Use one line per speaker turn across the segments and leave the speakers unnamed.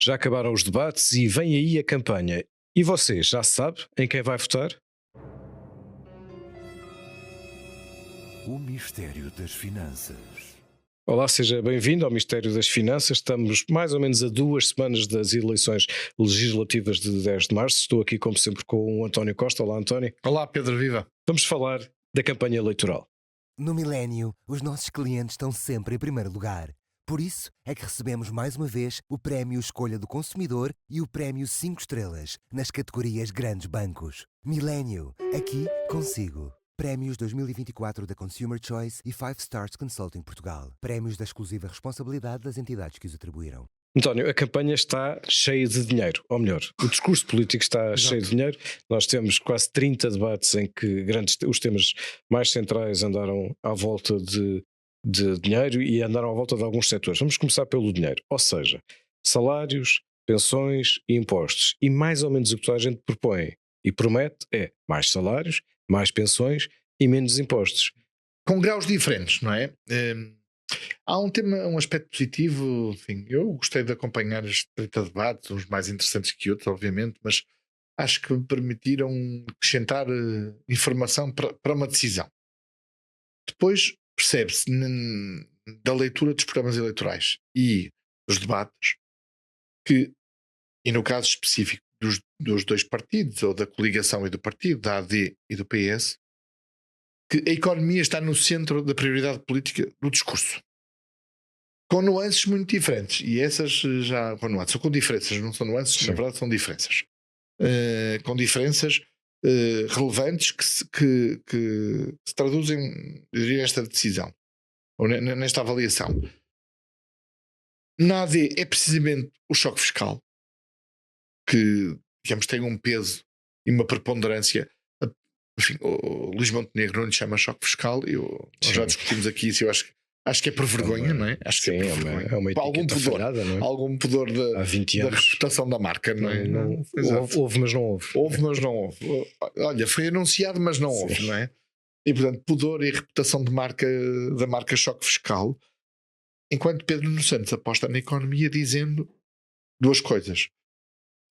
Já acabaram os debates e vem aí a campanha. E você já sabe em quem vai votar?
O mistério das finanças.
Olá, seja bem-vindo ao Mistério das Finanças. Estamos mais ou menos a 2 semanas das eleições legislativas de 10 de março. Estou aqui, como sempre, com o António Costa. Olá, António.
Olá, Pedro Viva.
Vamos falar da campanha eleitoral.
No Milênio, os nossos clientes estão sempre em primeiro lugar. Por isso é que recebemos mais uma vez o Prémio Escolha do Consumidor e o Prémio 5 Estrelas nas categorias Grandes Bancos. Milênio, aqui consigo. Prémios 2024 da Consumer Choice e 5 Stars Consulting Portugal. Prémios da exclusiva responsabilidade das entidades que os atribuíram.
António, a campanha está cheia de dinheiro, ou melhor, o discurso político está cheio de dinheiro. Nós temos quase 30 debates em que os temas mais centrais andaram à volta de dinheiro e andaram à volta de alguns setores. Vamos começar pelo dinheiro, ou seja, salários, pensões e impostos. E mais ou menos o que toda a gente propõe e promete é mais salários, mais pensões e menos impostos.
Com graus diferentes, não é? Há um aspecto positivo, enfim, eu gostei de acompanhar estes 30 debates, uns mais interessantes que outros, obviamente, mas acho que me permitiram acrescentar informação para uma decisão. Depois percebe-se da leitura dos programas eleitorais e dos debates que, e no caso específico dos dois partidos, ou da coligação e do partido, da AD e do PS, que a economia está no centro da prioridade política do discurso. Com nuances muito diferentes. E essas já. Com nuances, ou com diferenças, não são nuances,
Sim.
na verdade são diferenças. Com diferenças relevantes que se traduzem, eu diria, nesta decisão, ou nesta avaliação. Na AD é precisamente o choque fiscal, que, digamos, tem um peso e uma preponderância. Enfim, o Luís Montenegro não lhe chama choque fiscal. Nós já discutimos aqui isso. Eu acho que é por vergonha, não é? Acho que é por vergonha.
É uma etiqueta falhada, não é?
Algum pudor
Há 20
da
anos.
reputação da marca, não é?
Houve, mas não houve.
Houve, mas não houve. Olha, foi anunciado, mas não houve, não é? E portanto, pudor e reputação da marca choque fiscal. Enquanto Pedro Nuno Santos aposta na economia dizendo duas coisas.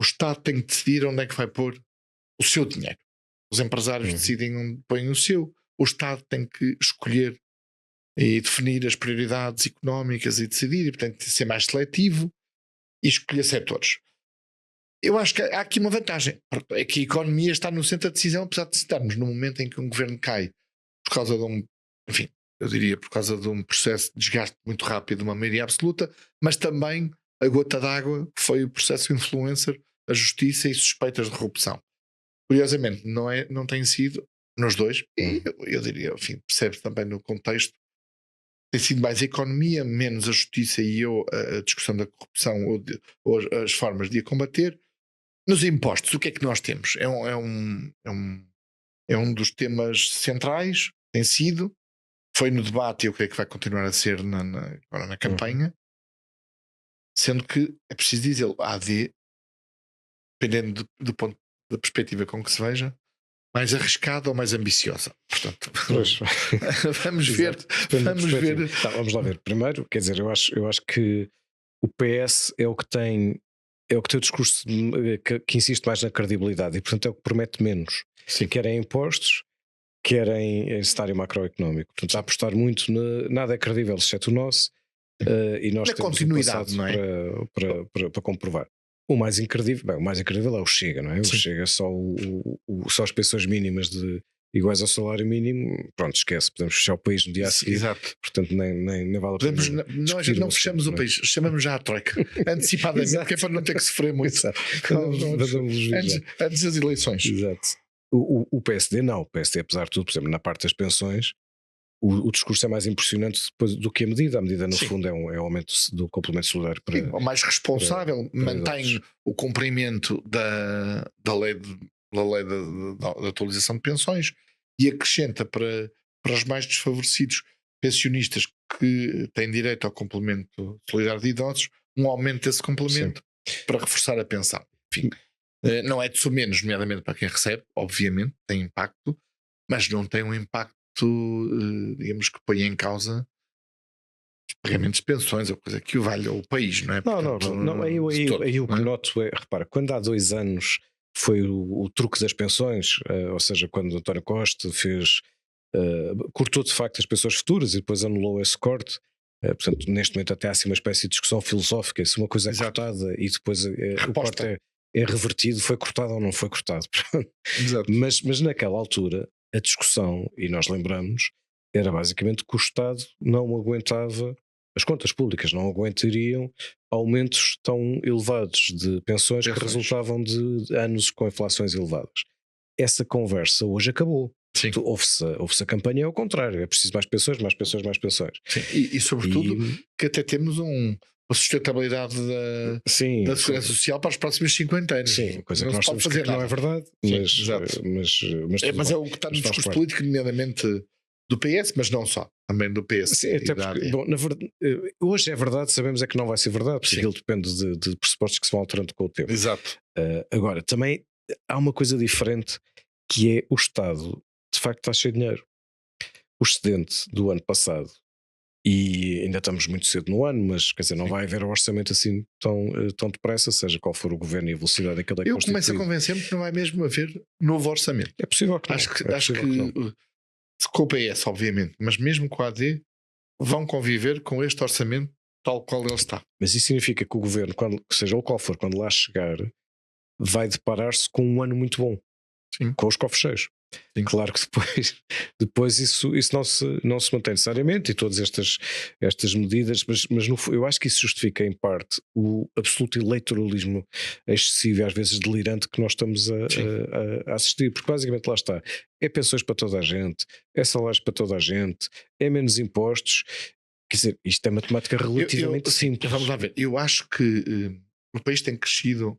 O Estado tem que decidir onde é que vai pôr o seu dinheiro. Os empresários decidem onde põem o seu. O Estado tem que escolher e definir as prioridades económicas e decidir, e portanto ser mais seletivo e escolher setores. Eu acho que há aqui uma vantagem, é que a economia está no centro da decisão, apesar de estarmos no momento em que um governo cai por causa de eu diria por causa de um processo de desgaste muito rápido de uma maioria absoluta, mas também a gota d'água que foi o processo influencer, a justiça e suspeitas de corrupção. Curiosamente, não tem sido nos dois, e eu diria, enfim, percebe-se também no contexto, tem sido mais a economia, menos a justiça e a discussão da corrupção ou as formas de a combater. Nos impostos, o que é que nós temos? É um dos temas centrais, tem sido, foi no debate e eu creio que vai continuar a ser agora na campanha, sendo que é preciso dizer, a AD, dependendo do ponto da perspectiva com que se veja, mais arriscada ou mais ambiciosa. Portanto, vamos ver.
Tá, vamos lá ver. Primeiro, quer dizer, eu acho que o PS é o que tem o discurso que insiste mais na credibilidade e, portanto, é o que promete menos.
Sim.
Querem impostos, querem cenário macroeconómico. Portanto, a apostar muito nada é credível, exceto o nosso, e nós
na
temos
continuidade, não é?
para comprovar. O mais incredível é o Chega, não é? O Chega só as pensões mínimas iguais ao salário mínimo, pronto, esquece, podemos fechar o país no dia a seguir.
Exato.
Portanto, nem vale a pena.
Nós não fechamos o país, chamamos já a troika, antecipadamente, que é para não ter que sofrer muito. Antes das eleições.
Exato. O PSD não, o PSD, apesar de tudo, por exemplo, na parte das pensões, o discurso é mais impressionante depois do que a medida. A medida, no fundo, é um aumento do complemento solidário para.
O mais responsável, mantém o cumprimento da lei da atualização de pensões e acrescenta para os mais desfavorecidos pensionistas que têm direito ao complemento solidário de idosos um aumento desse complemento para reforçar a pensão. Enfim, não é de menos, nomeadamente para quem recebe, obviamente, tem impacto, mas não tem um impacto, digamos, que põe em causa pagamentos de pensões, a coisa que o valha o país, não é?
Não, aí o que noto é, repara, quando há 2 anos foi o truque das pensões, ou seja, quando António Costa fez, cortou de facto as pensões futuras e depois anulou esse corte. Portanto, neste momento até há assim uma espécie de discussão filosófica se uma coisa é cortada e depois o corte é revertido, foi cortado ou não foi cortado. Mas naquela altura a discussão, e nós lembramos, era basicamente que o Estado não aguentava, as contas públicas não aguentariam aumentos tão elevados de pensões que resultavam de anos com inflações elevadas. Essa conversa hoje acabou. Houve-se a campanha ao contrário, é preciso mais pensões, mais pensões, mais pensões.
Sim. E sobretudo que até temos uma sustentabilidade da segurança social para os próximos 50 anos.
Sim, coisa
não
que nós sabemos que não é verdade, mas
é o que está no discurso político, nomeadamente do PS, mas não só, também do PS.
Sim, até porque, bom, na verdade, hoje é verdade, sabemos é que não vai ser verdade, porque aquilo depende de pressupostos que se vão alterando com o tempo.
Exato.
Agora, também há uma coisa diferente, que é o Estado, de facto, está cheio de dinheiro. O excedente do ano passado, e ainda estamos muito cedo no ano, mas quer dizer, não vai haver um orçamento assim tão depressa, seja qual for o governo e a velocidade em que ele é
constituído. Eu começo a convencer-me que não vai mesmo haver novo orçamento.
É possível que não.
Acho que com o PS, obviamente, mas mesmo com a AD, vão conviver com este orçamento tal qual ele está.
Mas isso significa que o governo, seja o qual for, quando lá chegar, vai deparar-se com um ano muito bom.
Sim.
Com os cofres cheios.
Sim.
Claro que depois isso não se mantém necessariamente, e todas estas medidas, mas eu acho que isso justifica em parte o absoluto eleitoralismo excessivo e às vezes delirante que nós estamos a assistir, porque basicamente lá está, é pensões para toda a gente, é salários para toda a gente, é menos impostos, quer dizer, isto é matemática relativamente simples.
Vamos lá ver, eu acho que o país tem crescido,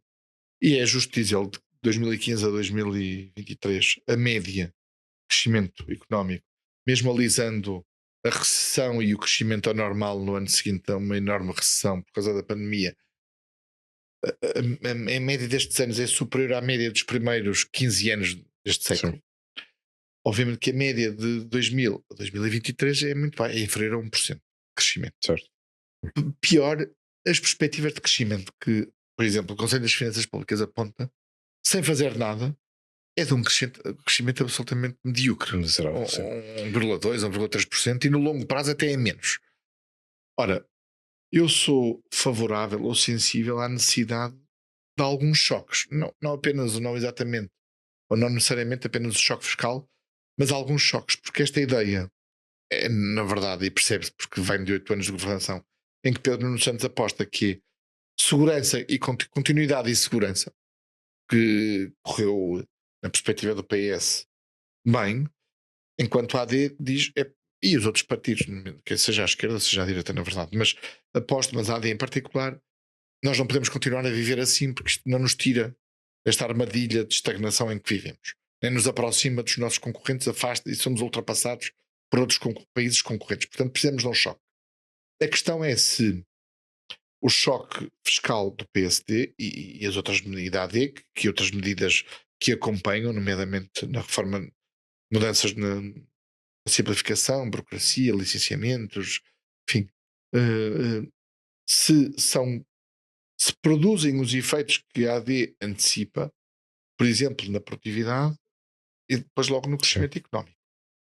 e é justo dizê-lo, de 2015 a 2023, a média de crescimento económico, mesmo alisando a recessão e o crescimento anormal no ano seguinte a uma enorme recessão por causa da pandemia, a média destes anos é superior à média dos primeiros 15 anos deste século. Sim. Obviamente que a média de 2000 a 2023 é muito baixa, é inferior a 1% de crescimento.
Certo.
Pior, as perspectivas de crescimento que, por exemplo, o Conselho das Finanças Públicas aponta, sem fazer nada, é de um crescimento absolutamente medíocre. 1,2%, 1,3%, e no longo prazo até é menos. Ora, eu sou favorável ou sensível à necessidade de alguns choques. Não apenas, não exatamente, ou não necessariamente apenas o choque fiscal, mas alguns choques, porque esta ideia é, na verdade, e percebe-se porque vem de 8 anos de governação, em que Pedro Nuno Santos aposta que é segurança e continuidade e segurança, que correu na perspectiva do PS bem, enquanto a AD diz, e os outros partidos, que seja à esquerda, seja à direita, na verdade, mas a AD em particular, nós não podemos continuar a viver assim, porque isto não nos tira desta armadilha de estagnação em que vivemos, nem nos aproxima dos nossos concorrentes, afasta e somos ultrapassados por outros países concorrentes. Portanto, precisamos de um choque. A questão é se o choque fiscal do PSD e as outras medidas da AD, que outras medidas que acompanham, nomeadamente na reforma, mudanças na simplificação, burocracia, licenciamentos, enfim, se produzem os efeitos que a AD antecipa, por exemplo, na produtividade e depois logo no crescimento económico.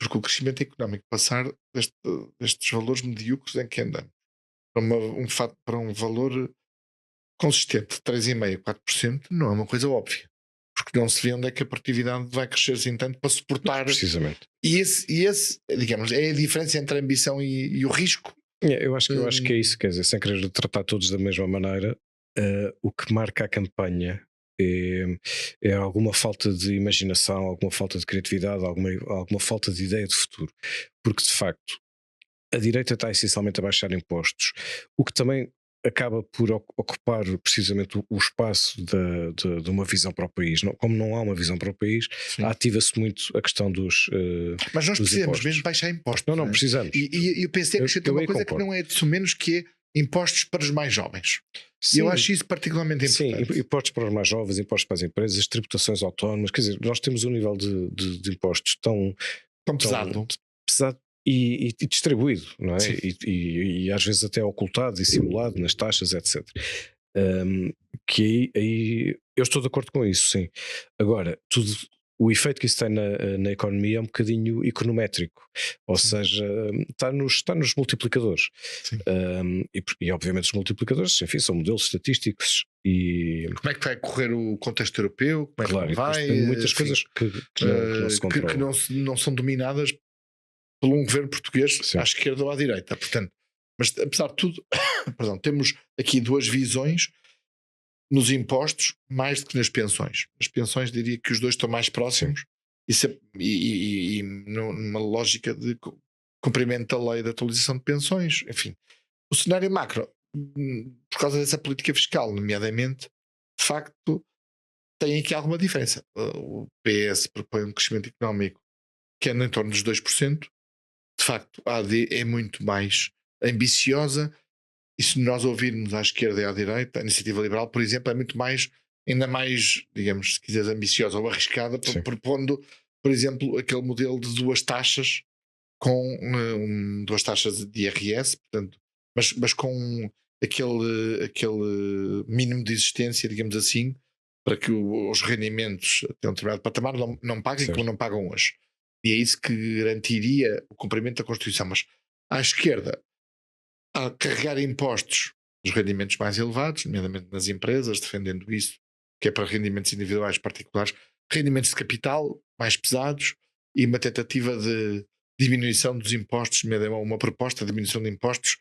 Porque o crescimento económico passar destes valores medíocres em que andamos para um valor consistente de 3,5%, 4%, não é uma coisa óbvia, porque não se vê onde é que a produtividade vai crescer assim tanto para suportar.
Precisamente.
E esse, digamos, é a diferença entre a ambição e o risco.
Eu acho que é isso, quer dizer, sem querer tratar todos da mesma maneira, o que marca a campanha é alguma falta de imaginação, alguma falta de criatividade, alguma falta de ideia de futuro, porque de facto a direita está essencialmente a baixar impostos, o que também acaba por ocupar precisamente o espaço de uma visão para o país. Como não há uma visão para o país, ativa-se muito a questão dos
mas nós precisamos
impostos.
Mesmo baixar impostos.
Não precisamos.
E eu pensei que acrescentou uma coisa concordo. Que não é de menos, que é impostos para os mais jovens. Sim. E eu acho isso particularmente importante.
Sim, impostos para os mais jovens, impostos para as empresas, tributações autónomas, quer dizer, nós temos um nível de impostos tão
pesado
e distribuído, não é?
Sim.
E às vezes até ocultado e simulado nas taxas, etc. Que aí eu estou de acordo com isso, sim. Agora, o efeito que isso tem na economia é um bocadinho econométrico, ou seja, está nos multiplicadores. E obviamente os multiplicadores, enfim, são modelos estatísticos e
Como é que vai correr o contexto europeu? Como é que
claro,
não
e depois
vai?
tem muitas
Enfim,
coisas que não se controlam.
que não são dominadas por um governo português
Sim.
à esquerda ou à direita. Portanto, mas apesar de tudo, perdão, temos aqui duas visões nos impostos mais do que nas pensões. As pensões diria que os dois estão mais próximos e numa lógica de cumprimento da lei de atualização de pensões. Enfim, o cenário macro, por causa dessa política fiscal, nomeadamente, de facto, tem aqui alguma diferença. O PS propõe um crescimento económico que é no entorno dos 2%. De facto, a AD é muito mais ambiciosa. E se nós ouvirmos à esquerda e à direita, a iniciativa liberal, por exemplo, é muito mais, ainda mais, digamos, se quiseres, ambiciosa ou arriscada, propondo, por exemplo, aquele modelo de duas taxas, com duas taxas de IRS, portanto, mas com aquele mínimo de existência, digamos assim, para que os rendimentos até um determinado patamar não paguem como não pagam hoje. E é isso que garantiria o cumprimento da Constituição. Mas à esquerda, a carregar impostos dos rendimentos mais elevados, nomeadamente nas empresas, defendendo isso, que é para rendimentos individuais particulares, rendimentos de capital mais pesados e uma tentativa de diminuição dos impostos, uma proposta de diminuição de impostos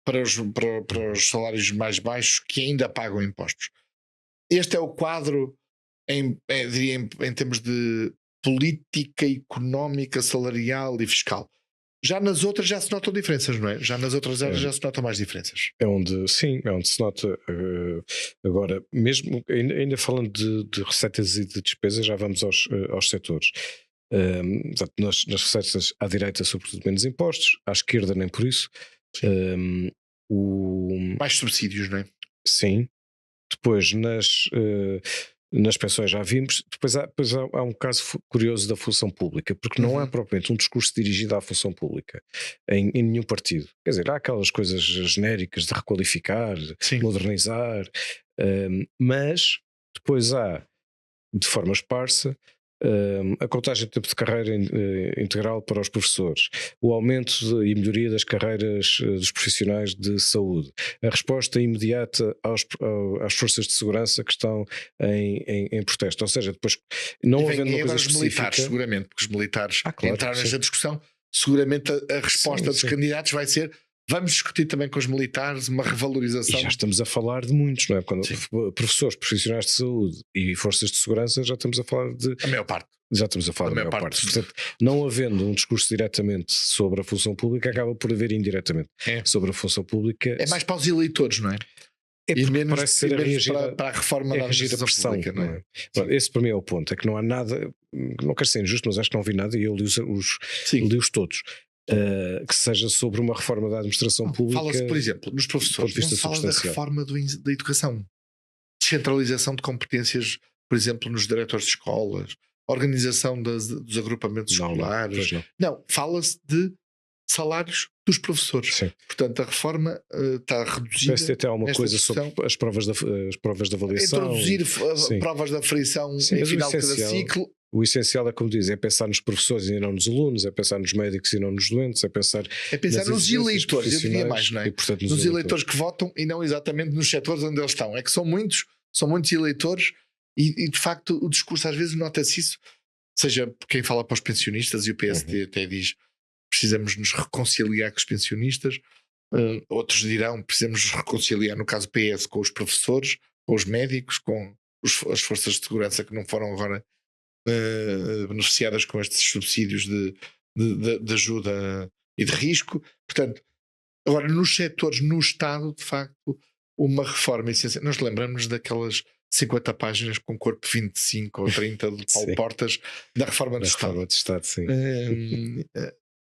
para os salários mais baixos que ainda pagam impostos. Este é o quadro, diria, em termos de política económica, salarial e fiscal. Já nas outras já se notam diferenças, não é? Já nas outras áreas já se notam mais diferenças.
É onde se nota. Agora, mesmo ainda falando de receitas e de despesas, já vamos aos setores. Nas receitas à direita, sobretudo, menos impostos, à esquerda, nem por isso.
Mais subsídios, não é?
Sim. Depois, nas pensões já vimos. Depois há um caso curioso da função pública, porque não há propriamente um discurso dirigido à função pública em nenhum partido. Quer dizer, há aquelas coisas genéricas de requalificar, modernizar, mas depois há, de forma esparsa, a contagem de tempo de carreira integral para os professores, o aumento e melhoria das carreiras dos profissionais de saúde, a resposta imediata às forças de segurança que estão em protesto. Ou seja, depois não havendo uma coisa específica,
militares, seguramente, porque os militares entraram nesta discussão, seguramente a resposta dos candidatos vai ser: vamos discutir também com os militares uma revalorização.
E já estamos a falar de muitos, não é? Quando professores, profissionais de saúde e forças de segurança, já estamos a falar de...
A maior parte.
Já estamos a falar da maior parte. Portanto, não havendo um discurso diretamente sobre a função pública, acaba por haver indiretamente sobre a função pública.
É mais para os eleitores, não é?
E menos parece ser a reagir
para a reforma da administração pública, não é?
Esse para mim é o ponto, é que não há nada, não quero ser injusto, mas acho que não vi nada e eu li-os todos. Que seja sobre uma reforma da administração pública.
Fala-se, por exemplo, nos professores, não fala da reforma da educação, descentralização de competências, por exemplo, nos diretores de escolas, organização dos agrupamentos escolares. Não, fala-se de salários dos professores.
Sim.
Portanto, a reforma está reduzida.
Parece ter até alguma coisa sobre as provas de avaliação.
Introduzir provas de aferição em final de cada ciclo.
O essencial é, como diz, é pensar nos professores e não nos alunos, é pensar nos médicos e não nos doentes, é pensar
nos eleitores, eu diria mais, não é?
E, portanto,
nos eleitores que votam e não exatamente nos setores onde eles estão. É que são muitos eleitores e de facto o discurso às vezes nota-se isso, seja quem fala para os pensionistas, e o PSD até diz: precisamos nos reconciliar com os pensionistas, outros dirão: precisamos nos reconciliar, no caso PS, com os professores, com os médicos, com as forças de segurança que não foram agora beneficiadas com estes subsídios de ajuda e de risco. Portanto, agora nos setores, no Estado, de facto, uma reforma essencial. Nós lembramos daquelas 50 páginas com corpo 25 ou 30 de Paulo Portas da reforma do Estado.
Sim.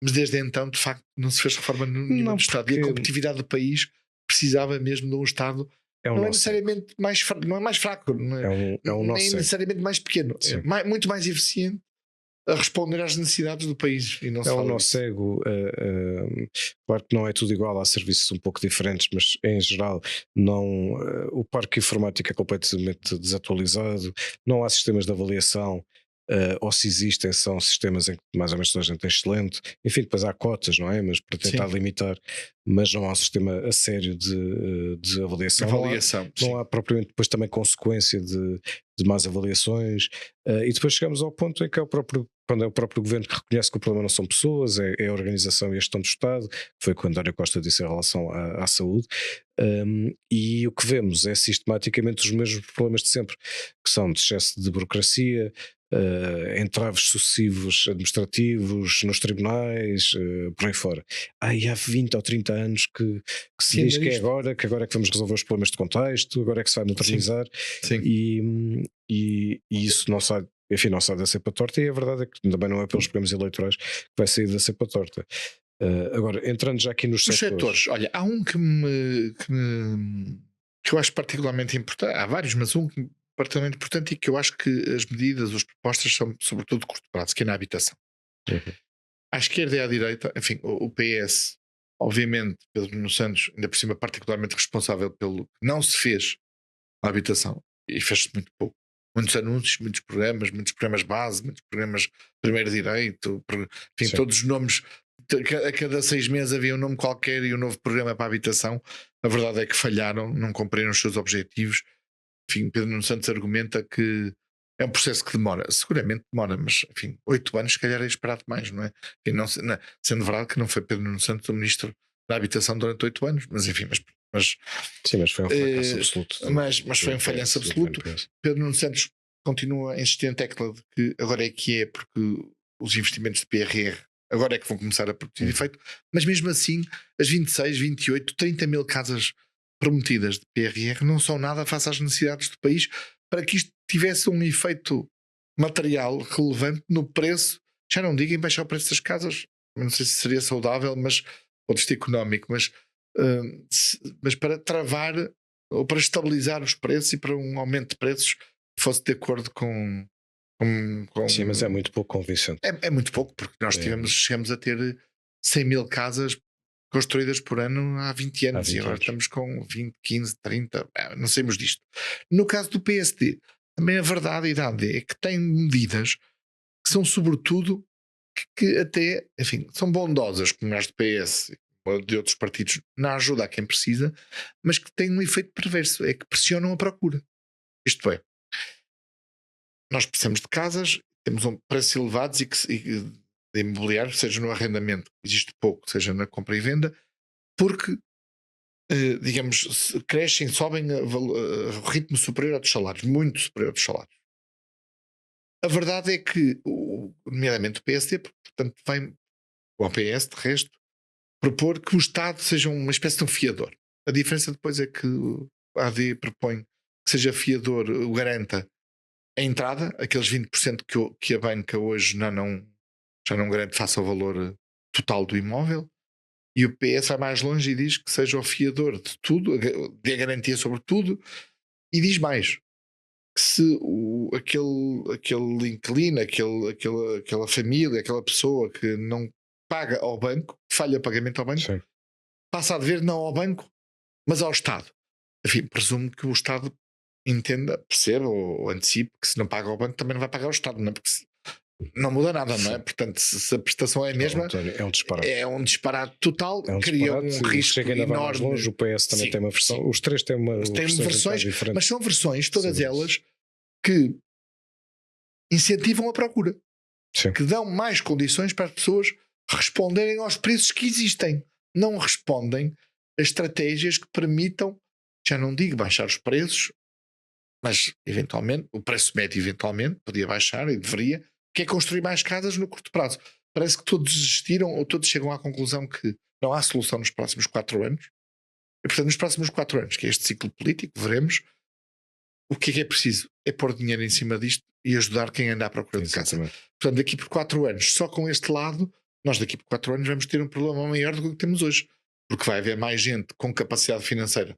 Mas desde então, de facto, não se fez reforma nenhuma do Estado. E a competitividade do país precisava mesmo de um Estado. Não é necessariamente mais fraco, não é mais fraco, nem necessariamente mais pequeno, muito mais eficiente a responder às necessidades do país. E não se
É o
fala
nosso
disso.
ego. Claro que não é tudo igual, há serviços um pouco diferentes, mas em geral não, o parque informático é completamente desatualizado, não há sistemas de avaliação, ou se existem, são sistemas em que mais ou menos toda a gente é excelente. Enfim, depois há cotas, não é? Mas para tentar
Sim.
limitar, mas não há um sistema a sério de avaliação.
Avaliação.
Não há propriamente depois também consequência de más avaliações, e depois chegamos ao ponto em que quando é o próprio governo que reconhece que o problema não são pessoas, é a organização e a gestão do Estado, que foi o que o António Costa disse em relação à saúde, e o que vemos é sistematicamente os mesmos problemas de sempre, que são de excesso de burocracia, entraves sucessivos administrativos nos tribunais, por aí fora. E há 20 ou 30 anos que se
Que
diz
ainda
que é
isto.
agora é que vamos resolver os problemas de contexto, agora é que se vai modernizar,
Sim.
e isso não sai, enfim, não sai da cepa torta, e a verdade é que também não é pelos problemas eleitorais que vai sair da cepa torta. Agora, entrando já aqui nos
Os
setores.
setores, olha, há um que eu acho particularmente importante, há vários, mas um particularmente importante e que eu acho que as medidas, as propostas são sobretudo de curto prazo, que é na habitação.
Uhum.
À esquerda e à direita, enfim, o PS, obviamente, Pedro Nuno Santos, ainda por cima particularmente responsável pelo que não se fez na habitação, e fez-se muito pouco. Muitos anúncios, muitos programas base, muitos programas primeiro direito, enfim,
Sim.
todos os nomes, a cada 6 meses havia um nome qualquer e um novo programa para a habitação. A verdade é que falharam, não cumpriram os seus objetivos. Enfim, Pedro Nuno Santos argumenta que é um processo que demora, seguramente demora, mas enfim, 8 anos se calhar é esperado mais, não é? Enfim, sendo verdade que não foi Pedro Nuno Santos o ministro da habitação durante 8 anos, mas enfim,
Sim, mas foi um fracasso absoluto.
mas foi um falhanço absoluto. Pedro Nuno Santos continua a insistir na tecla de que agora é que é, porque os investimentos de PRR agora é que vão começar a produzir efeito, mas mesmo assim as 26, 28, 30 mil casas prometidas de PRR não são nada face às necessidades do país para que isto tivesse um efeito material relevante no preço. Já não digo em baixar o preço das casas, não sei se seria saudável, mas pode ser económico, mas para travar ou para estabilizar os preços e para um aumento de preços que fosse de acordo com
Sim, mas é muito pouco convincente.
é muito pouco, porque nós chegamos a ter 100 mil casas construídas por ano há 20 anos, e agora estamos com 20, 15, 30, não sabemos disto. No caso do PSD, também a verdade e a idade é que tem medidas que são sobretudo que até, enfim, são bondosas, como as do PS ou de outros partidos, na ajuda a quem precisa, mas que têm um efeito perverso, é que pressionam a procura. Isto é, nós precisamos de casas, temos preços elevados e de imobiliário, seja no arrendamento, existe pouco, seja na compra e venda, porque, digamos, crescem, sobem a ritmo superior ao dos salários, muito superior ao dos salários. A verdade é que, nomeadamente o PSD, portanto, vem o PS, de resto, propor que o Estado seja uma espécie de um fiador. A diferença depois é que a AD propõe que seja fiador, o garanta a entrada, aqueles 20% que a banca hoje já não garante face ao valor total do imóvel, e o PS vai mais longe e diz que seja o fiador de tudo, dê garantia sobre tudo, e diz mais, que se aquele inquilino, aquela família, aquela pessoa que não paga ao banco, falha pagamento ao banco,
Sim.
passa a dever não ao banco, mas ao Estado. Enfim, presumo que o Estado entenda, perceba ou antecipe que se não paga ao banco também não vai pagar ao Estado, não é? Porque não muda nada, não é? Portanto, se a prestação é a mesma,
é um disparate.
É um disparate total,
É um
cria
disparate,
um risco
chega ainda mais
enorme.
longe. O PS também
Sim,
tem uma versão.
sim.
Os três têm uma
Tem versões,
diferente.
mas são versões, todas
Sim,
elas, que incentivam a procura,
Sim.
que dão mais condições para as pessoas responderem aos preços que existem. Não respondem a estratégias que permitam, já não digo baixar os preços, mas eventualmente, o preço médio eventualmente podia baixar e deveria, que é construir mais casas no curto prazo. Parece que todos desistiram ou todos chegam à conclusão que não há solução nos próximos 4 anos. E portanto, nos próximos 4 anos, que é este ciclo político, veremos o que é preciso. É pôr dinheiro em cima disto e ajudar quem anda à procura de casa. Portanto, daqui por 4 anos, só com este lado, nós daqui por 4 anos vamos ter um problema maior do que temos hoje. Porque vai haver mais gente com capacidade financeira,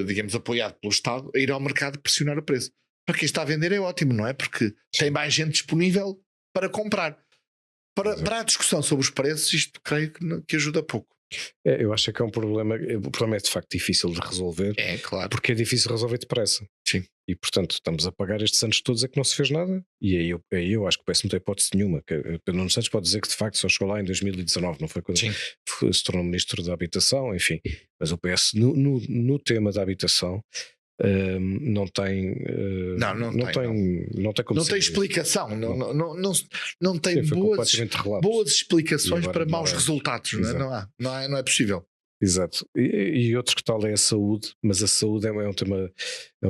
digamos, apoiado pelo Estado, a ir ao mercado pressionar o preço. Para quem está a vender é ótimo, não é? Porque tem mais gente disponível para comprar. Para a discussão sobre os preços, isto creio que ajuda pouco.
Eu acho que é um problema. O problema é de facto difícil de resolver.
É, claro.
Porque é difícil resolver depressa.
Sim.
E portanto estamos a pagar estes anos todos a que não se fez nada. E aí eu acho que o PS não tem hipótese nenhuma. Pedro Nuno Santos pode dizer que de facto só chegou lá em 2019, não foi quando se tornou Ministro da Habitação, enfim. Mas o PS no tema da habitação não tem como
não tem explicação, não tem boas explicações para maus resultados, não é possível.
Exato. E outro que tal é a saúde, mas a saúde é um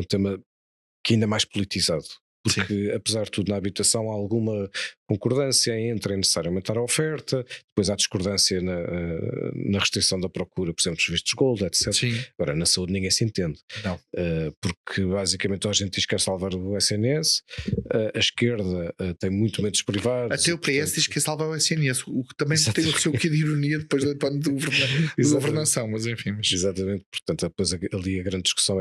tema que ainda é mais politizado. Porque, apesar de tudo, na habitação há alguma concordância entre é necessário aumentar a oferta, depois há discordância na restrição da procura, por exemplo, dos vistos gold, etc.
Sim.
Agora, na saúde ninguém se entende.
Não.
Porque, basicamente, a gente diz que quer salvar o SNS, a esquerda tem muito medo dos privados.
Até o PS diz que quer salvar o SNS, o que também tem o seu quê de ironia depois do plano de governação, mas enfim.
Exatamente, portanto, depois ali a grande discussão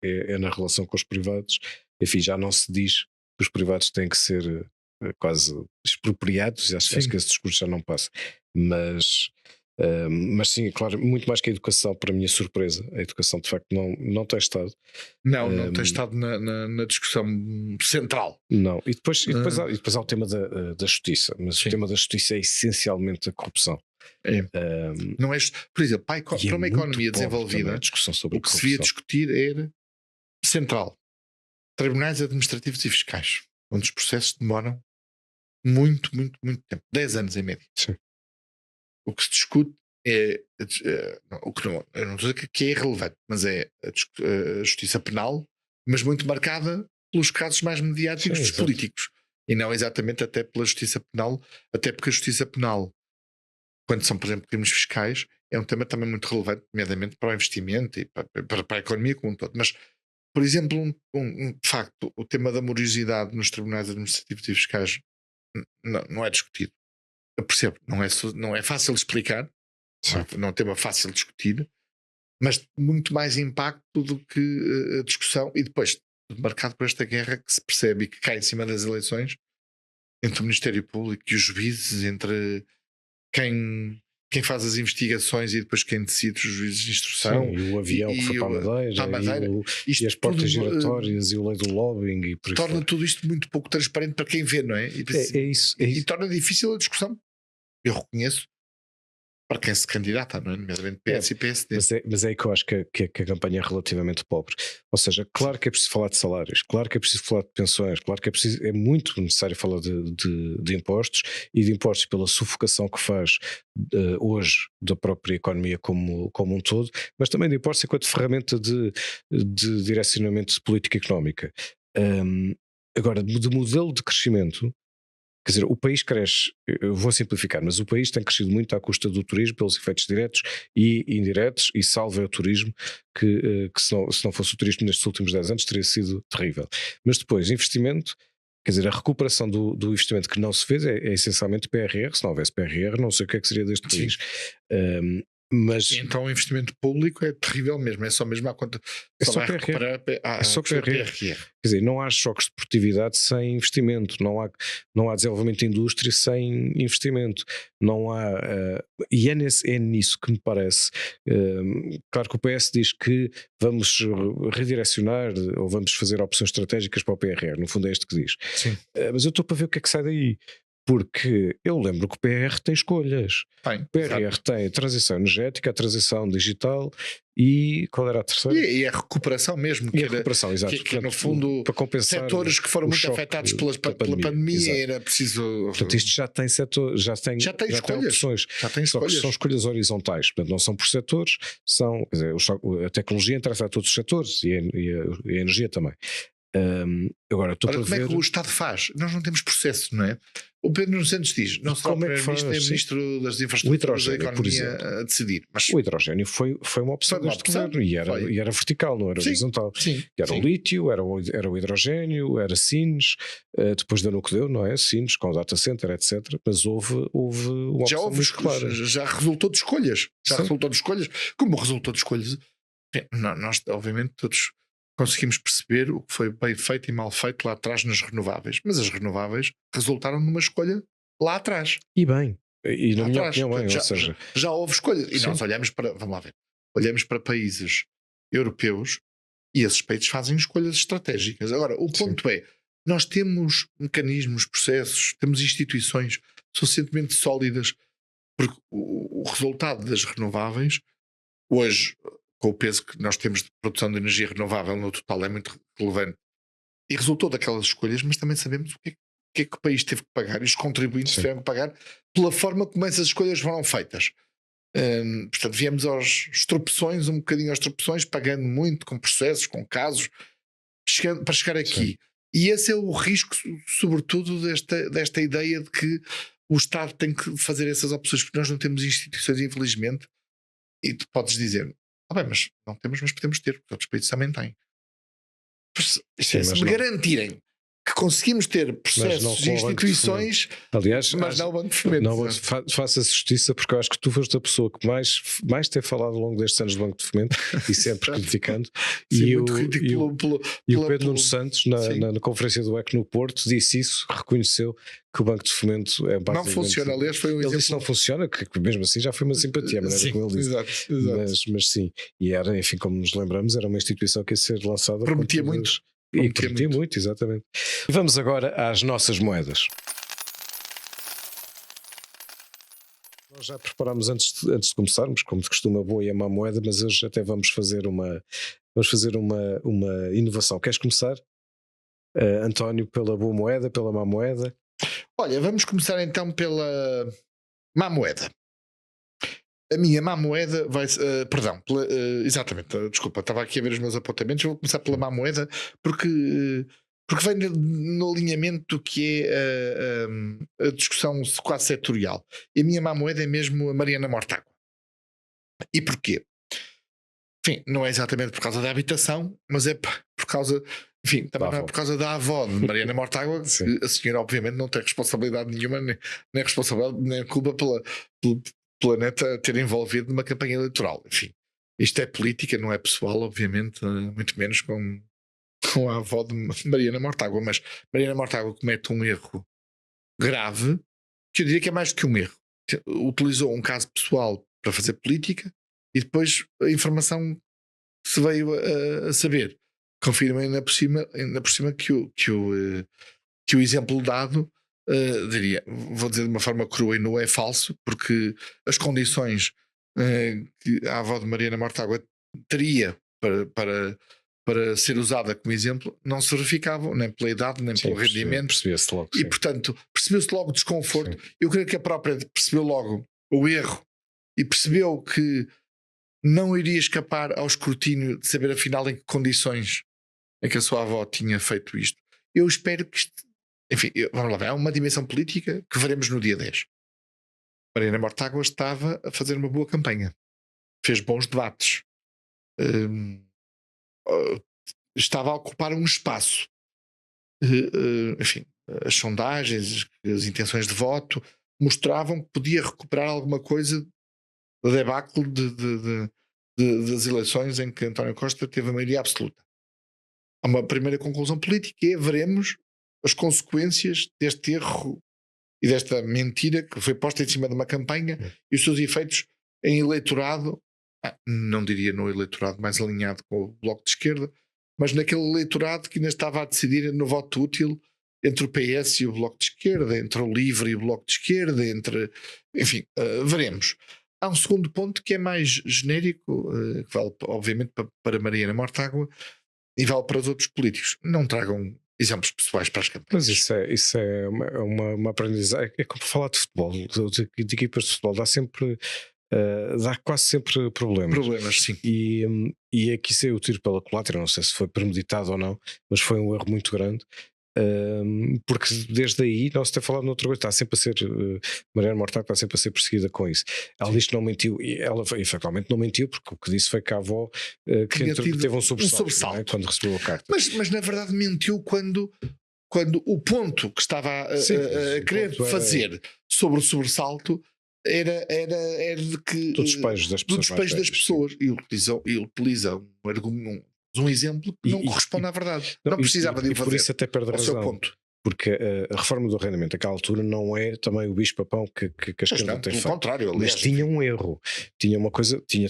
é na relação com os privados. Enfim, já não se diz que os privados têm que ser quase expropriados, acho que esse discurso já não passa, mas sim, claro, muito mais que a educação, para a minha surpresa, a educação de facto não tem estado.
Não tem estado na discussão central.
Não, e depois há o tema da justiça, mas o tema da justiça é essencialmente a corrupção.
Não é, por exemplo, para uma economia desenvolvida,
a discussão sobre
o que se devia discutir era central. Tribunais administrativos e fiscais, onde os processos demoram muito tempo, 10 anos em média.
Sim.
O que se discute é eu não estou a dizer que é irrelevante, mas é a justiça penal, mas muito marcada pelos casos mais mediáticos dos políticos, e não exatamente até pela justiça penal, até porque a justiça penal, quando são, por exemplo, crimes fiscais, é um tema também muito relevante, nomeadamente para o investimento e para a economia como um todo. Mas, por exemplo, de facto, o tema da morosidade nos tribunais administrativos e fiscais não é discutido. Eu percebo, não é fácil de explicar, não é um tema fácil de discutir, mas muito mais impacto do que a discussão, e depois, marcado por esta guerra que se percebe e que cai em cima das eleições, entre o Ministério Público e os juízes, entre quem faz as investigações e depois quem decide, os juízes de instrução.
Sim, e o avião que foi para a Madeira, e as portas giratórias e o lei do lobbying. E
torna tudo isto muito pouco transparente para quem vê, não é? E torna difícil a discussão. Eu reconheço para quem se candidata, não é? Nomeadamente PS e PSD.
Mas é aí que eu acho que a campanha é relativamente pobre. Ou seja, claro que é preciso falar de salários, claro que é preciso falar de pensões, claro que é muito necessário falar de impostos, e de impostos pela sufocação que faz hoje da própria economia como um todo, mas também de impostos enquanto ferramenta de direcionamento de política económica. Agora, de modelo de crescimento, quer dizer, o país cresce, eu vou simplificar, mas o país tem crescido muito à custa do turismo, pelos efeitos diretos e indiretos, e salve o turismo, que se não fosse o turismo nestes últimos 10 anos teria sido terrível. Mas depois, investimento, quer dizer, a recuperação do investimento que não se fez é essencialmente PRR. Se não houvesse PRR, não sei o que é que seria deste país. Mas
então o investimento público é terrível mesmo, é só mesmo à conta.
É só PRR. É só PRR. Quer dizer, não há choques de produtividade sem investimento, não há desenvolvimento de indústria sem investimento, não há. E é nisso que me parece. Claro que o PS diz que vamos redirecionar ou vamos fazer opções estratégicas para o PRR, no fundo é isto que diz. Mas eu estou para ver o que é que sai daí. Porque eu lembro que o PRR tem escolhas. O PRR tem a transição energética, a transição digital e qual era a terceira?
E a recuperação mesmo.
E a recuperação, exato.
Que no fundo,
para compensar
setores que foram muito afetados pela pandemia, era preciso.
Portanto, isto já tem setor, já tem opções. Só que são escolhas horizontais. Portanto, não são por setores, são. Quer dizer, a tecnologia interessa a todos os setores e a energia também. Agora
como é que o Estado faz? Nós não temos processo, não é? O Pedro Nuno Santos diz, não será o Primeiro-Ministro, é Ministro das Infraestruturas da Economia a decidir. Mas
o hidrogênio foi uma opção deste governo e era vertical, não era horizontal. Era o lítio, era o hidrogênio, era Sines, depois da que deu, não é? Sines com data center, etc. Mas houve uma opção muito clara.
Já resultou de escolhas. Como resultou de escolhas, nós obviamente todos conseguimos perceber o que foi bem feito e mal feito lá atrás nas renováveis. Mas as renováveis resultaram numa escolha lá atrás.
E bem, e na
Lá
minha
atrás.
opinião, bem,
Portanto,
ou seja,
já houve escolhas. E
Sim.
nós olhamos para, vamos lá ver, olhamos para países europeus e esses países fazem escolhas estratégicas. Agora, o ponto é, nós temos mecanismos, processos, temos instituições suficientemente sólidas, porque o resultado das renováveis, hoje, com o peso que nós temos de produção de energia renovável no total, é muito relevante. E resultou daquelas escolhas, mas também sabemos o que é que o país teve que pagar e os contribuintes
Sim.
tiveram que pagar pela forma como essas escolhas foram feitas. Portanto, viemos aos tropeções, um bocadinho aos tropeções, pagando muito com processos, com casos, para chegar aqui.
Sim.
E esse é o risco, sobretudo, desta ideia de que o Estado tem que fazer essas opções, porque nós não temos instituições, infelizmente, e tu podes dizer, bem, mas não temos, mas podemos ter, porque outros países também têm.
Sim,
Se
mas
me
não.
garantirem que conseguimamos ter processos
com
e
o Banco de
instituições,
aliás,
mas não o Banco de Fomento.
não faça justiça, porque eu acho que tu foste a pessoa que mais tem falado ao longo destes anos do Banco de Fomento e sempre criticando.
Sim,
e
muito crítico
e o Pedro Nuno Santos, na conferência do EC no Porto, disse isso, reconheceu que o Banco de Fomento é basicamente.
Não funciona, aliás, foi um
Ele
exemplo.
disse não funciona, que mesmo assim já foi uma simpatia, a maneira
Sim,
como ele disse.
exato.
Mas sim, e era, enfim, como nos lembramos, era uma instituição que ia ser lançada.
Prometia
com todas-
muito.
E prometia muito, exatamente. E vamos agora às nossas moedas. Nós já preparámos antes de começarmos, como de costume, a boa e a má moeda, mas hoje até vamos fazer uma inovação. Queres começar, António, pela boa moeda, pela má moeda?
Olha, vamos começar então pela má moeda. A minha má moeda vai exatamente, desculpa, estava aqui a ver os meus apontamentos. Eu vou começar pela má moeda porque vem no alinhamento do que é a discussão quase setorial. E a minha má moeda é mesmo a Mariana Mortágua. E porquê? Enfim, não é exatamente por causa da habitação, mas é por causa, enfim, também não é por causa da avó de Mariana Mortágua, que a senhora obviamente não tem responsabilidade nenhuma, nem responsabilidade, nem culpa pela neta ter envolvido numa campanha eleitoral. Enfim, isto é política, não é pessoal, obviamente, muito menos com a avó de Mariana Mortágua. Mas Mariana Mortágua comete um erro grave, que eu diria que é mais do que um erro. Utilizou um caso pessoal para fazer política e depois a informação que se veio a saber confirma ainda por cima que o exemplo dado, vou dizer de uma forma crua e não é falso, porque as condições que a avó de Mariana Mortágua teria para ser usada como exemplo não se verificavam, nem pela idade, nem pelo rendimento.
Percebeu-se logo.
E portanto, percebeu-se logo o desconforto. Sim. Eu creio que a própria percebeu logo o erro e percebeu que não iria escapar ao escrutínio de saber afinal em que condições é que a sua avó tinha feito isto. Eu espero que isto, enfim, vamos lá ver, há uma dimensão política que veremos no dia 10. Mariana Mortágua estava a fazer uma boa campanha, fez bons debates, estava a ocupar um espaço. Enfim, as sondagens, as intenções de voto mostravam que podia recuperar alguma coisa do debacle das eleições em que António Costa teve a maioria absoluta. Há uma primeira conclusão política e veremos as consequências deste erro e desta mentira que foi posta em cima de uma campanha e os seus efeitos em eleitorado, não diria no eleitorado mais alinhado com o Bloco de Esquerda, mas naquele eleitorado que ainda estava a decidir no voto útil entre o PS e o Bloco de Esquerda, entre o LIVRE e o Bloco de Esquerda, enfim, veremos. Há um segundo ponto que é mais genérico, que vale obviamente para Mariana Mortágua e vale para os outros políticos. Não tragam exemplos pessoais para as campanhas.
Mas isso é uma aprendizagem. É como falar de futebol, de equipas de futebol, dá quase sempre problemas.
Problemas, sim.
E aqui saiu o tiro pela culatra, não sei se foi premeditado ou não, mas foi um erro muito grande. Porque desde aí, nós até falado noutra coisa, está sempre a ser Mariana Mortágua está sempre a ser perseguida com isso. Ela disse que não mentiu, e ela efetivamente não mentiu, porque o que disse foi que a avó que teve um sobressalto. Quando recebeu a carta.
Mas na verdade mentiu quando o ponto que estava a querer fazer sobre o sobressalto era de que
do despejo das pessoas,
e utiliza um argumento, um exemplo que não corresponde à verdade. Não precisava de o
Por
fazer.
isso até perde a
Ao seu
razão.
ponto.
Porque a reforma do arrendamento naquela altura não é também o bicho-papão que a
Mas
esquerda
não,
tem
pelo
feito.
contrário,
Mas
aliás,
tinha um erro, tinha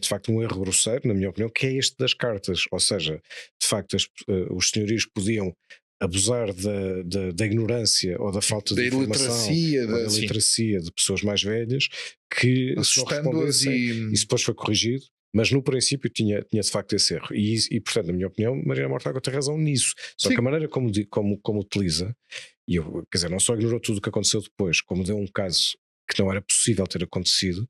de facto um erro grosseiro, na minha opinião, que é este das cartas. Ou seja, de facto, os senhorios podiam abusar da ignorância ou da falta de
da
informação,
iliteracia,
ou da
sim,
iliteracia de pessoas mais velhas que se não
assustando-as
respondessem. Isso depois foi corrigido. Mas no princípio tinha de facto esse erro. E portanto, na minha opinião, Mariana Mortágua tem razão nisso. Só
Sim.
que a maneira como utiliza, e eu, quer dizer, não só ignorou tudo o que aconteceu depois, como deu um caso que não era possível ter acontecido,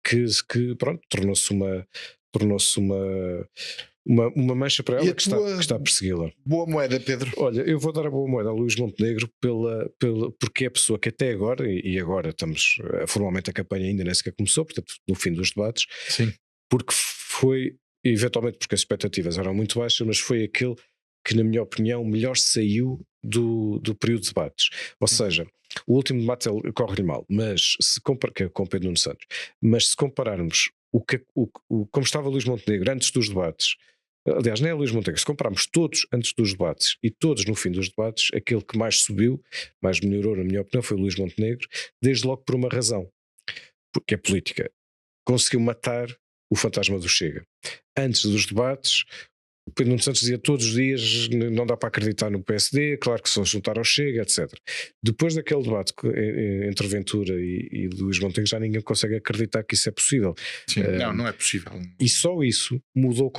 que pronto, tornou-se uma mancha para
E
ela
a
que
tua
está a persegui-la.
boa moeda, Pedro.
Olha, eu vou dar a boa moeda a Luís Montenegro porque é a pessoa que até agora, e agora estamos formalmente a campanha ainda nem sequer começou, portanto no fim dos debates,
Sim.
porque foi, eventualmente porque as expectativas eram muito baixas, mas foi aquele que na minha opinião melhor saiu do período de debates. Ou seja, o último debate corre-lhe mal, mas que é com Pedro Nuno Santos, mas se compararmos como estava Luís Montenegro antes dos debates, aliás, nem é Luís Montenegro, se compararmos todos antes dos debates e todos no fim dos debates, aquele que mais subiu, mais melhorou, na minha opinião, foi Luís Montenegro, desde logo por uma razão, porque é política. Conseguiu matar o fantasma do Chega. Antes dos debates, o Pedro Nuno Santos dizia todos os dias não dá para acreditar no PSD, claro que se vão juntar ao Chega, etc. Depois daquele debate entre Ventura e Luís Montenegro, já ninguém consegue acreditar que isso é possível.
Sim, não é possível.
E só isso mudou.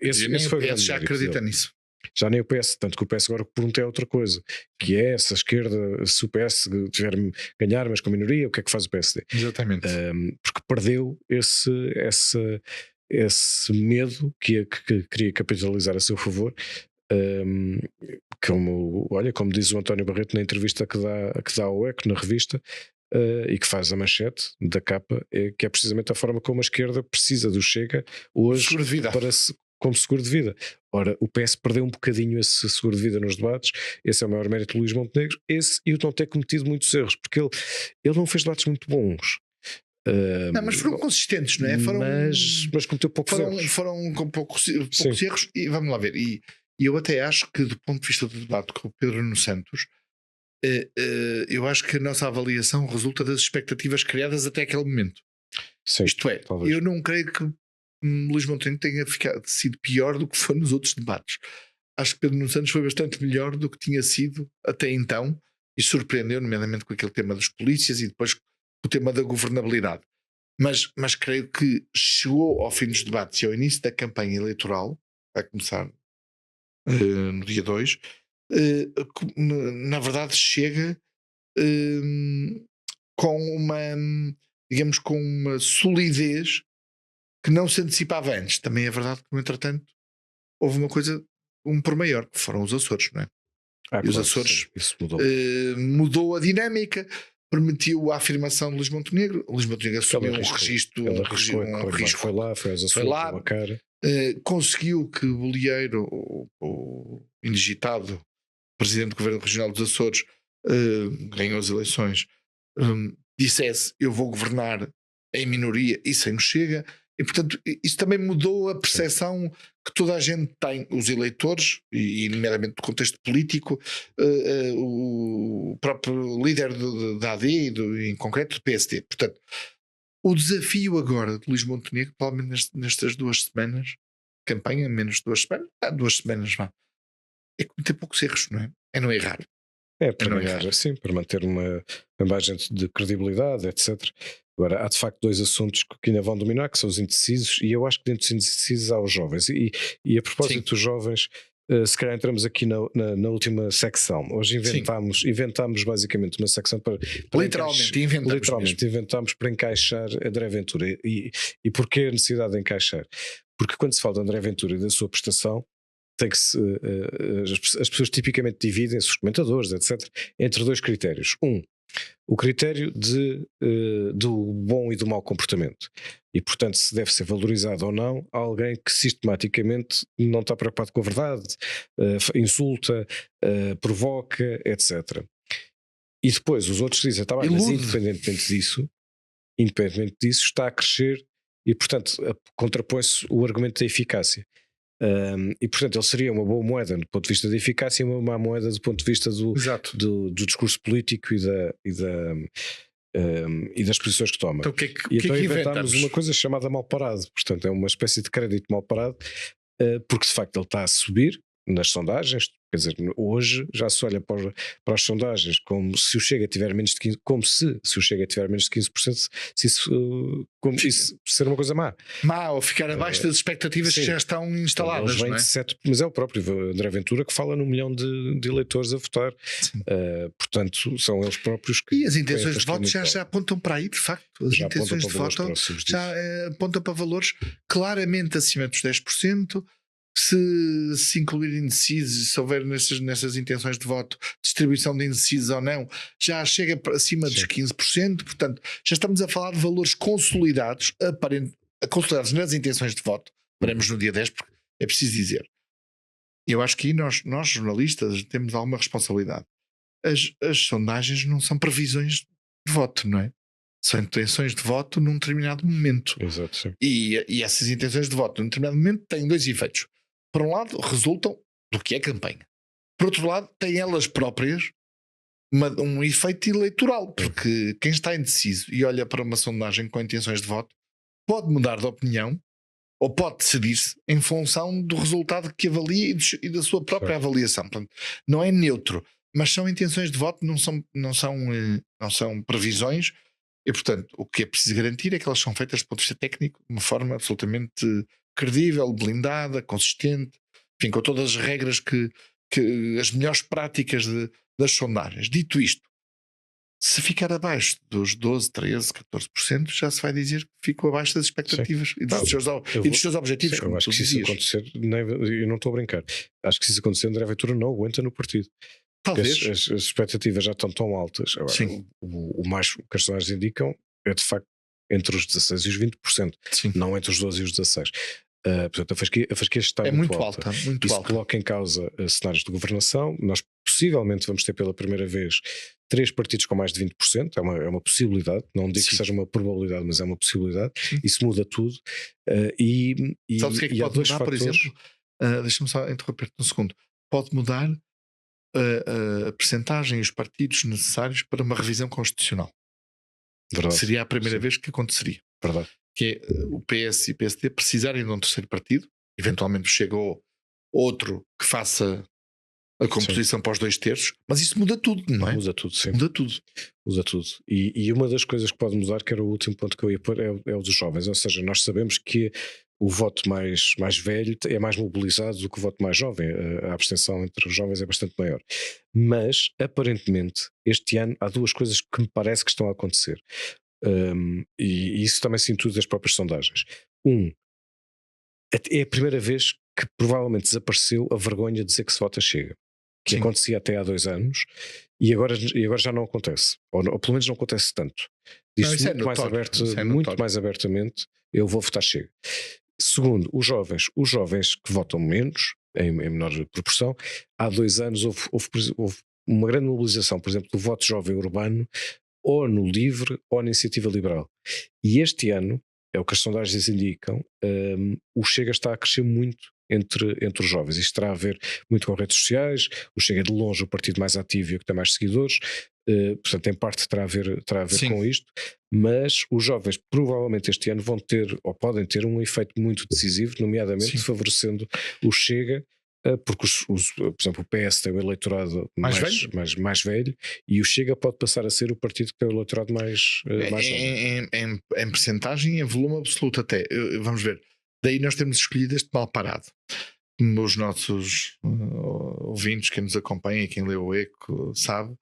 Esse foi o
PS já acredita nisso.
Já nem o PS, tanto que o PS agora pergunta é outra coisa, que é se a esquerda, se o PS tiver ganhar, mas com minoria, o que é que faz o PSD?
Exatamente.
Porque perdeu esse medo que queria capitalizar a seu favor, como diz o António Barreto na entrevista que dá ao Eco, na revista, e que faz a manchete da capa, que é precisamente a forma como a esquerda precisa do Chega hoje como seguro de vida. Ora, o PS perdeu um bocadinho esse seguro de vida nos debates. Esse é o maior mérito de Luís Montenegro, esse e o não ter cometido muitos erros, porque ele não fez debates muito bons.
Não, mas foram consistentes, não é?
Mas cometeu poucos erros.
Foram com poucos erros, e vamos lá ver. E eu até acho que, do ponto de vista do debate com o Pedro Nuno Santos, eu acho que a nossa avaliação resulta das expectativas criadas até aquele momento.
Sim,
isto é,
talvez.
Eu não creio que Luís Montenegro tenha sido pior do que foi nos outros debates. Acho que Pedro Nuno Santos foi bastante melhor do que tinha sido até então e surpreendeu, nomeadamente com aquele tema dos polícias e depois o tema da governabilidade. Mas creio que chegou ao fim dos debates e ao início da campanha eleitoral, a começar no dia 2, na verdade chega com uma solidez que não se antecipava antes. Também é verdade que, no entretanto, houve uma coisa por maior, que foram os Açores, não é? E os Açores
isso
mudou a dinâmica, permitiu a afirmação de Luís Montenegro. Luís Montenegro assumiu um registro.
Foi lá, foi aos Açores, uma cara.
Conseguiu que o Bolieiro, o indigitado presidente do Governo Regional dos Açores, ganhou as eleições, dissesse: eu vou governar em minoria e sem o Chega. E portanto isso também mudou a percepção que toda a gente tem, os eleitores, e nomeadamente do contexto político, o próprio líder da AD e em concreto do PSD. Portanto, o desafio agora de Luís Montenegro, provavelmente nestas 2 semanas, campanha, menos 2 semanas, 2 semanas, é cometer poucos erros, não é? É não errar.
Para manter uma imagem de credibilidade, etc. Agora, há de facto 2 assuntos que ainda vão dominar, que são os indecisos, e eu acho que dentro dos indecisos há os jovens. E a propósito dos jovens, se calhar entramos aqui na última secção. Hoje inventámos basicamente uma secção para literalmente inventámos para encaixar André Ventura. E porquê a necessidade de encaixar? Porque quando se fala de André Ventura e da sua prestação, as pessoas tipicamente dividem-se, os comentadores, etc., entre 2 critérios. O critério do bom e do mau comportamento. E, portanto, se deve ser valorizado ou não alguém que sistematicamente não está preocupado com a verdade, insulta, provoca, etc. E depois os outros dizem: tá bem, mas independentemente disso, está a crescer e, portanto, contrapõe-se o argumento da eficácia. E portanto ele seria uma boa moeda do ponto de vista da eficácia e uma má moeda do ponto de vista
Exato.
do discurso político e das posições que toma.
Então o que é que,
E
o que,
então
é que
inventámos
inventamos?
uma coisa chamada mal parado, portanto é uma espécie de crédito mal parado, porque de facto ele está a subir nas sondagens. Quer dizer, hoje já se olha para as sondagens como se o Chega tiver menos de 15%, como se o Chega tiver menos de 15%, se isso, como isso ser uma coisa má.
Má, ou ficar abaixo das expectativas
sim.
que já estão instaladas,
Eles vêm
não é?
de 7, mas é o próprio André Ventura que fala num milhão de eleitores a votar. Portanto, são eles próprios que.
E as intenções
que
de voto já apontam para aí, de facto. As
já
intenções de
apontam para
voto
valores próximos
já
disso.
apontam para valores claramente acima dos 10%. Se incluir indecisos, se houver nessas intenções de voto distribuição de indecisos ou não, já chega acima dos 15%. Portanto, já estamos a falar de valores consolidados, consolidados nas intenções de voto. Veremos no dia 10, porque é preciso dizer. Eu acho que aí nós jornalistas temos alguma responsabilidade. As sondagens não são previsões de voto, não é? São intenções de voto num determinado momento.
Exato, sim.
E essas intenções de voto num determinado momento têm dois efeitos. Por um lado, resultam do que é campanha. Por outro lado, têm elas próprias um efeito eleitoral, porque quem está indeciso e olha para uma sondagem com intenções de voto pode mudar de opinião ou pode decidir-se em função do resultado que avalia e da sua própria avaliação. Portanto, não é neutro, mas são intenções de voto, não são previsões. E, portanto, o que é preciso garantir é que elas são feitas do ponto de vista técnico de uma forma absolutamente credível, blindada, consistente, enfim, com todas as regras que as melhores práticas das sondagens. Dito isto, se ficar abaixo dos 12, 13, 14%, já se vai dizer que ficou abaixo das expectativas e dos seus objetivos.
Eu acho que se isso acontecer, eu não estou a brincar, acho que se isso acontecer, André Ventura não aguenta no partido.
Talvez.
As expectativas já estão tão altas. Agora, o mais que as sondagens indicam é de facto entre os 16% e os 20%, não entre os 12% e os 16%. Portanto, a fasquia está muito alta. Isso coloca em causa cenários de governação. Nós possivelmente vamos ter pela primeira vez 3 partidos com mais de 20%. É uma possibilidade, não digo que seja uma probabilidade, mas é uma possibilidade. Isso muda tudo.
Sabes o que é que pode mudar, por exemplo? Deixa-me só interromper-te um segundo. Pode mudar a percentagem e os partidos necessários para uma revisão constitucional.
Verdade.
Seria a primeira vez que aconteceria.
Verdade.
Que é o PS e o PSD precisarem de um terceiro partido, eventualmente chegou outro que faça a composição para os 2/3, mas isso muda tudo, não é?
Muda tudo, sim.
Muda tudo.
Muda tudo. E uma das coisas que pode mudar, que era o último ponto que eu ia pôr, é o dos jovens. Ou seja, nós sabemos que o voto mais velho é mais mobilizado do que o voto mais jovem. A abstenção entre os jovens é bastante maior. Mas, aparentemente, este ano há duas coisas que me parece que estão a acontecer. E isso também se intui das próprias sondagens. É a primeira vez que provavelmente desapareceu a vergonha de dizer que se vota Chega, que acontecia até há 2 anos e agora já não acontece, ou pelo menos não acontece tanto. Diz-se muito mais abertamente: eu vou votar Chega. Segundo, os jovens que votam menos, em menor proporção. Há 2 anos houve uma grande mobilização, por exemplo, do voto jovem urbano, ou no LIVRE ou na Iniciativa Liberal. E este ano, é o que as sondagens indicam, o Chega está a crescer muito entre os jovens. Isto terá a ver muito com redes sociais. O Chega é de longe o partido mais ativo e o que tem mais seguidores. Portanto, em parte terá a ver com isto. Mas os jovens provavelmente este ano vão ter, ou podem ter, um efeito muito decisivo, nomeadamente favorecendo o Chega, porque por exemplo, o PS tem o eleitorado mais velho e o Chega pode passar a ser o partido que tem o eleitorado mais jovem.
Em percentagem, em volume absoluto até. Vamos ver. Daí nós temos escolhido este mal parado. Os nossos ouvintes, quem nos acompanha e quem lê o Eco sabe,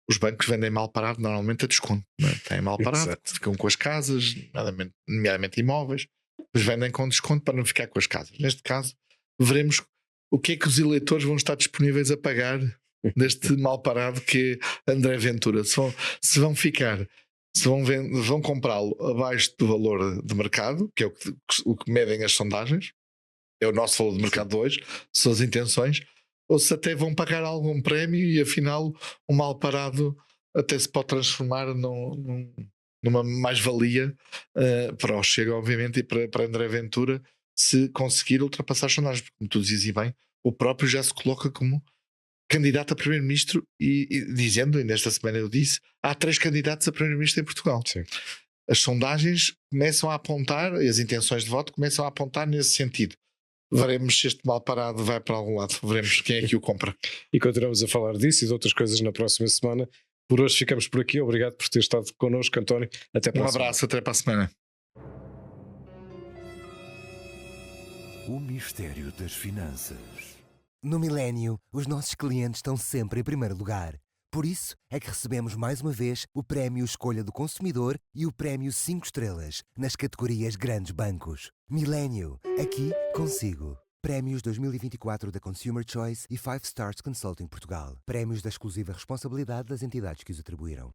os bancos vendem mal parado normalmente a desconto. Não é? Têm mal parado, ficam com as casas, nomeadamente imóveis, mas vendem com desconto para não ficar com as casas. Neste caso, veremos o que é que os eleitores vão estar disponíveis a pagar deste mal parado que é André Ventura. Se vão comprá-lo abaixo do valor de mercado, que é o que medem as sondagens, é o nosso valor de mercado de hoje, são as intenções, ou se até vão pagar algum prémio e afinal um mal parado até se pode transformar numa mais-valia para o Chega, obviamente, e para André Ventura, se conseguir ultrapassar as sondagens, porque, como tu dizes e bem, o próprio já se coloca como candidato a primeiro-ministro e dizendo, ainda esta semana eu disse, há 3 candidatos a primeiro-ministro em Portugal.
Sim.
As sondagens começam a apontar, e as intenções de voto começam a apontar nesse sentido. Veremos se este mal parado vai para algum lado, veremos quem é que o compra.
E continuamos a falar disso e de outras coisas na próxima semana. Por hoje ficamos por aqui. Obrigado por ter estado connosco, António. Até para a semana.
Abraço, até para a semana.
O mistério das finanças.
No Milênio, os nossos clientes estão sempre em primeiro lugar. Por isso é que recebemos mais uma vez o Prémio Escolha do Consumidor e o Prémio 5 estrelas nas categorias Grandes Bancos. Milênio, aqui consigo. Prémios 2024 da Consumer Choice e 5 Stars Consulting Portugal. Prémios da exclusiva responsabilidade das entidades que os atribuíram.